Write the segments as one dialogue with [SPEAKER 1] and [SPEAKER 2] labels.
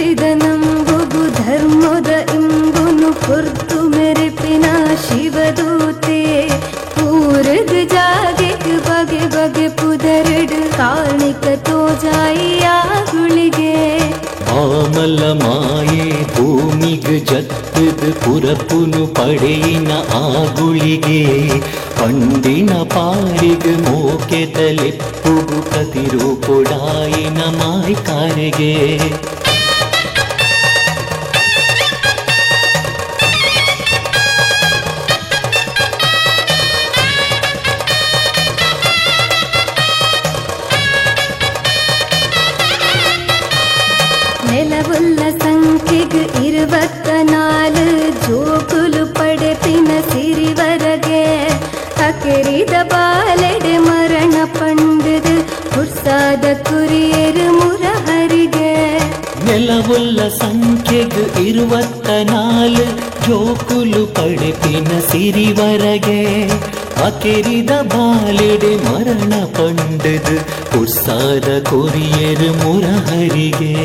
[SPEAKER 1] ಹುಟ್ಟಿದ ನಂಬುಗು ಧರ್ಮದ ಇಂಬುನು ಕುರ್ತು ಮೆರೆಪಿನ ಶಿವದೂತೆ ಪೂರಗ ಜಾಗೆಗ್ ಬಗೆ ಬಗೆ ಪುದರಡ್ ಕಾಣಿಕ ತೋಜಾಯಿಯ ಗುಳಿಗೆ
[SPEAKER 2] ಆಮಲ ಮಾಯೆ ಭೂಮಿಗ್ ಜತ್ತದ ಪುರಪುನು ಪಡೆಯಿನ ಆಗುಳಿಗೆ ಪಂಡಿನ ಪಾರಿಗ್ ಮೋಕೆದಲೆಪ್ಪುಗು ಪ್ರತಿರೂಪುಡಾಯಿನ ಮಾಯ್ಕಾರೆಗೆ
[SPEAKER 1] ನೆಲವುಲ್ಲ ಸಂಖ್ಯೆಗ್ 24 ಜೋಕುಲು ಪಡೆಪಿನ ಸಿರಿವರಗೆ ಹಕೆರಿದ ಬಾಲೆಡೆ ಮರಣ ಪಂಡದು ಹುರ್ಸಾದ ಕುರಿಯರು ಮುರಹರಿಗೆ
[SPEAKER 2] ನೆಲವುಲ್ಲ ಸಂಖ್ಯೆಗ್ 24 ಜೋಕುಲು ಪಡೆಪಿನ ಸಿರಿವರಗೆ ಅಕೆರಿದ ಬಾಲೆಡೆ ಮರಣ ಪಂಡದು ಹುರ್ಸಾದ ಕೊರಿಯರು ಮುರಹರಿಗೆ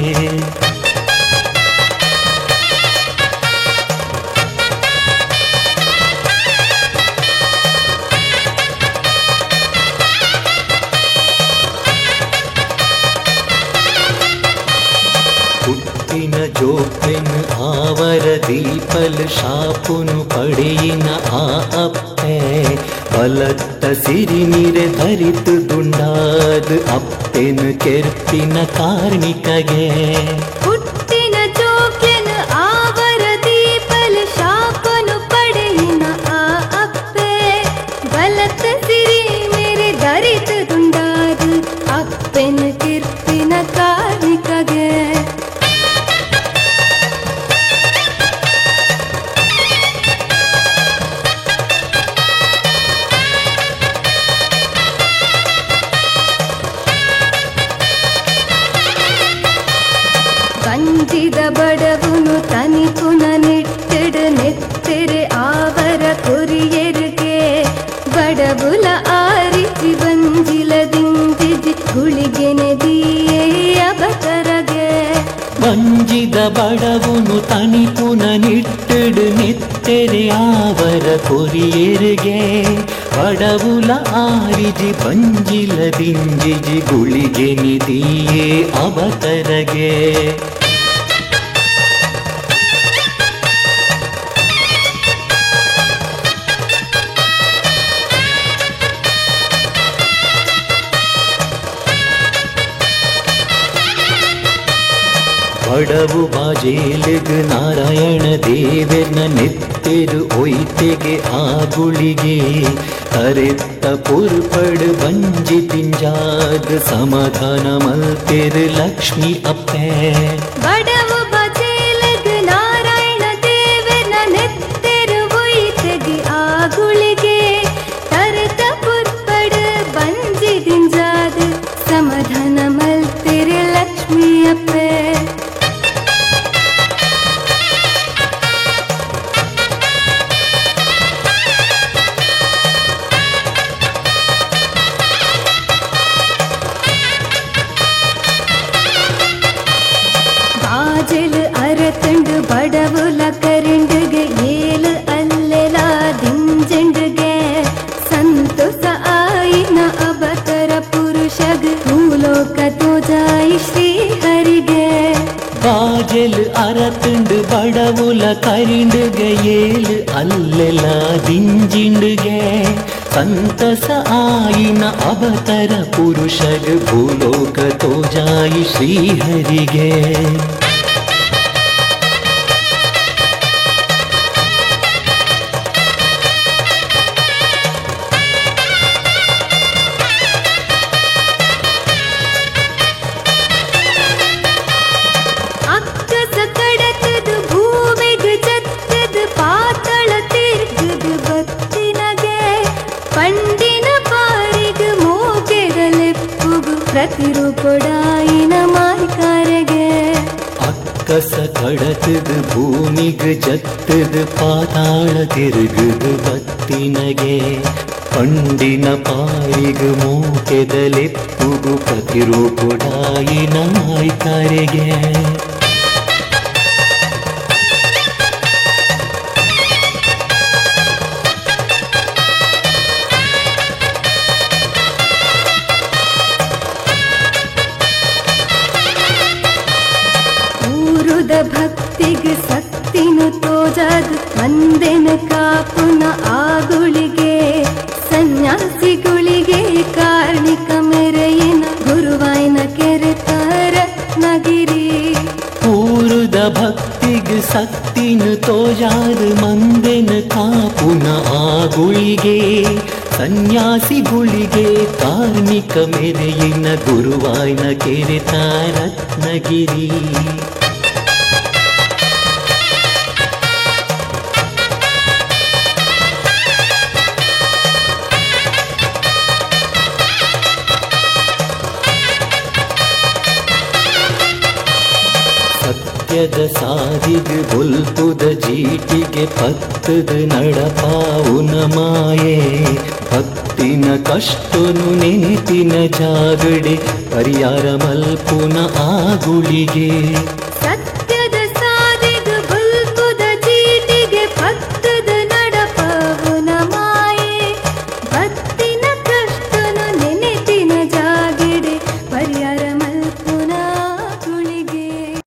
[SPEAKER 2] ಹುಟ್ಟಿನ ಜೋಪೆನ್ ಆವರ ದೀಪಲ್ ಶಾಪುನು ಪಡೆಯಿನ ಆ ಅಪ್ಪೆ ಬಲತ್ತ ಸಿರಿನಿರೆ ಧರಿತು ದುಂಡಾದ ಅಪ್ಪೆನ ಕೆರ್ಪಿನ ಕಾರ್ಮಿಕಗೆ
[SPEAKER 1] ಹುಟ್ಟಿನ ಜೋಪೆನ್ ಆವರ ದೀಪಲ್ ಶಾಪುನು ಪಡೆಯಿನ ಆ ಅಪ್ಪೆ ಬಲತ್ತ ಸಿರಿನಿರೆ ಧರಿತು ದುಂಡಾದ ಅಪ್ಪೆನ ಕೆರ್ಪಿನ ಕಾರ್ಮಿಕಗೆ ವಂಚಿದ ಬಡವನು ತನಿಪುನ ನಿಟ್ಟೆಡು ನೆತ್ತೆರೆ ಆವರ ಕೊರಿಯರಿಗೆ ಬಡವುಲ ಆರಿಸಿ ಬಂಜಿಲದಿಂಜಿಜಿ ಗುಳಿಗೆನೆ ದಿಯೇ ಅಬಕರಗೆ
[SPEAKER 2] ವಂಜಿದ ಬಡವನು ತನಿಪುನ ನಿಟ್ಟೆಡು ನೆತ್ತೆರೆ ಆವರ ಕೊರಿಯರಿಗೆ ಬಡವುಲ ಆರಿಜಿ ಬಂಜಿಲದಿಂಜಿಜಿ ಗುಳಿಗೆ ನಿಧಿಯೇ ಅವತರಗೆ ಬಡವು ಬಾಜೇಲಿಗ್ ನಾರಾಯಣ ದೇವನ ನೆತ್ತೆರು ಒಯ್ತೆಗೆ ಆಗುಳಿಗೆ ಕರೆತ್ತ ಪುರ್ಪಡು ಬಂಜಿ ತಿಂಜಾದ ಸಮಾಧಾನ ಮಲ್ತೆರು ಲಕ್ಷ್ಮಿ ಅಪ್ಪೆ
[SPEAKER 1] ಬಡವು ಬಾಜೇಲಿಗ್ ನಾರಾಯಣ ದೇವನ ನೆತ್ತೆರು ಒಯ್ತೆಗೆ ಆಗುಳಿಗೆ ಕರೆತ್ತ ಪುರ್ಪಡು ಬಂಜಿ ತಿಂಜಾದ ಸಮಾಧಾನ ಮಲ್ತೆರು ಲಕ್ಷ್ಮಿ ಅಪ್ಪೆ ಬಾಜೆಲ್ ಅರತಂಡು ಬಡವುಲ ಕರಿಂಡುಗೆ ಏಲು ಅಲ್ಲೆಲ ದಿಂಜಂಡುಗೆ ಸಂತೋಷ ಆಯಿನ ಅಬತರ ಪುರುಷಗ್ ಭೂಲೋಕ ತೋಜಾಯಿ ಶ್ರೀಹರಿಗೆ
[SPEAKER 2] ಬಾಜೆಲ್ ಅರತಂಡು ಬಡವುಲ ಕರಿಂಡುಗೆ ಏಲು ಅಲ್ಲೆಲ ದಿಂಜಿಂಡುಗೆ ಸಂತಸ ಆಯಿನ ಅವತರ ಪುರುಷಗ್ ಭೂಲೋಕ ತೋಜಾಯಿ ಶ್ರೀಹರಿಗೆ
[SPEAKER 1] ಅಕ್ಕಸ ಕಡತದು ಭೂಮಿಗ್ ಜತ್ತದು ಪಾತಳ ತೀರ್ಗದು ಬತ್ತಿನಗೆ ಪಂಡಿನ ಪಾರಿಗ್ ಮೋಕೆದಲೆಪ್ಪುಗು ಪ್ರತಿರೂಪುಡಾಯಿನ ಮಾಯ್ಕಾರೆಗೆ
[SPEAKER 2] ಅಕ್ಕಸ ಕಡತದು ಭೂಮಿಗ್ ಜತ್ತದು ಪಾತಾಳ ತಿರುಗದು ಬತ್ತಿನಗೆ ಪಂಡಿನ ಪಾರಿಗ್ ಮೋಕೆದಲೆಪ್ಪುಗು ಪ್ರತಿರೂಪುಡಾಯಿನ ಮಾಯ್ಕಾರೆಗೆ
[SPEAKER 1] ಊರುದ ಭಕ್ತಿಗೆ ಸಕ್ತಿನು ತೋಜದು ಮಂದೆನ ಕಾಪುನ ಆಗುಳಿಗೆ ಸನ್ಯಾಸಿಗುಳಿಗೆ ಕಾರ್ಣಿಕ ಮೆರೆಯಿನ ಗುರುವಾಯ್ನ ಕೆರೆತಾರ ನಗಿರಿ
[SPEAKER 2] ಊರುದ ಭಕ್ತಿಗೆ ಸಕ್ತಿನು ತೋಜಾದು ಮಂದೆನ ಕಾಪುನ ಆಗುಳಿಗೆ ಸನ್ಯಾಸಿಗುಳಿಗೆ ಕಾರ್ಮಿಕ ಮೆರೆಯಿನ ಗುರುವಾಯ್ನ ಕೆರೆತಾರ ರತ್ನಗಿರಿ ಸತ್ಯದ ಸಾದಿಗೆ ಬೊಲ್ಪುದ ಜೀಟಿಗೆ ಪತ್ತದ ನಡಪಾವುನ ಮಾಯೆ ಭಕ್ತಿನ ಕಷ್ಟನು ನೆನೆತಿನ ಜಾಗಡೆ ಪರಿಯಾರ ಮಲ್ಪುನ ಆಗುಳಿಗೆ
[SPEAKER 1] ಸತ್ಯ